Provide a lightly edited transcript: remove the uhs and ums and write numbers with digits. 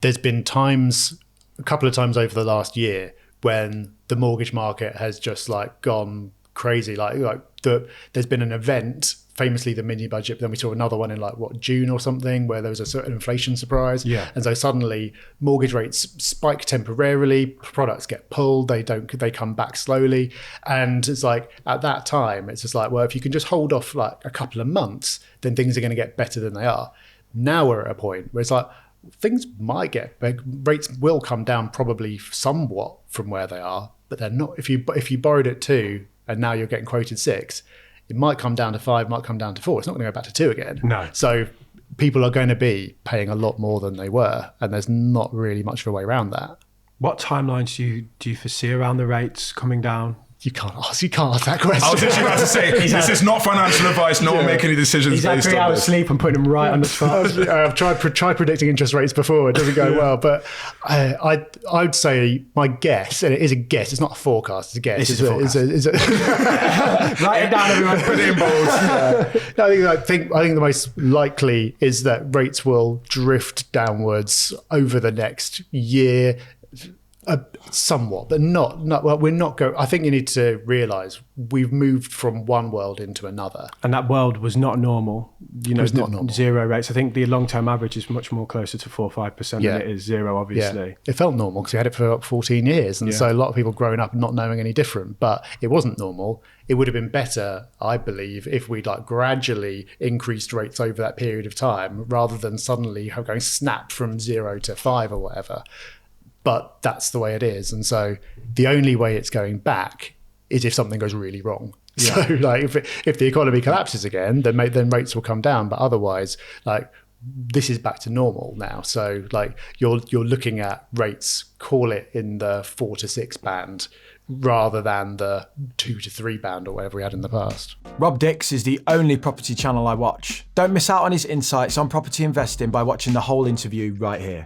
there's been a couple of times over the last year when the mortgage market has just like gone crazy. There's been an event, famously the mini budget, but then we saw another one in June or something, where there was a certain inflation surprise. Yeah. And so suddenly mortgage rates spike temporarily, products get pulled, they come back slowly. And it's like, at that time, it's just like, well, if you can just hold off like a couple of months, then things are going to get better than they are. Now we're at a point where it's like, things might get, rates will come down probably somewhat from where they are, but they're not. If you borrowed at 2 and now you're getting quoted 6, it might come down to 5, might come down to 4. It's not going to go back to 2 again. No. So people are going to be paying a lot more than they were, and there's not really much of a way around that. What timelines do you foresee around the rates coming down? You can't ask that question. I was literally about to say, this is not financial advice. No one make any decisions He's had based 3 on hours this. sleep and putting them right on the spot. I've tried predicting interest rates before. It doesn't go well. But I'd say my guess, and it is a guess, it's not a forecast, it's a guess. This is a forecast. Write it down, everyone. Put it in bold. No, I think the most likely is that rates will drift downwards over the next year. Somewhat, but not well. We're not going. I think you need to realise we've moved from one world into another, and that world was not normal. You know, it was not normal. Zero rates. I think the long-term average is much more closer to 4 or 5% than it is 0. Obviously, yeah. It felt normal because we had it for 14 years, and so a lot of people growing up not knowing any different. But it wasn't normal. It would have been better, I believe, if we'd gradually increased rates over that period of time, rather than suddenly going snap from 0 to 5 or whatever. But that's the way it is. And so the only way it's going back is if something goes really wrong. Yeah. So if the economy collapses again, then rates will come down. But otherwise, this is back to normal now. So you're looking at rates, call it in the 4 to 6 band, rather than the 2 to 3 band or whatever we had in the past. Rob Dix is the only property channel I watch. Don't miss out on his insights on property investing by watching the whole interview right here.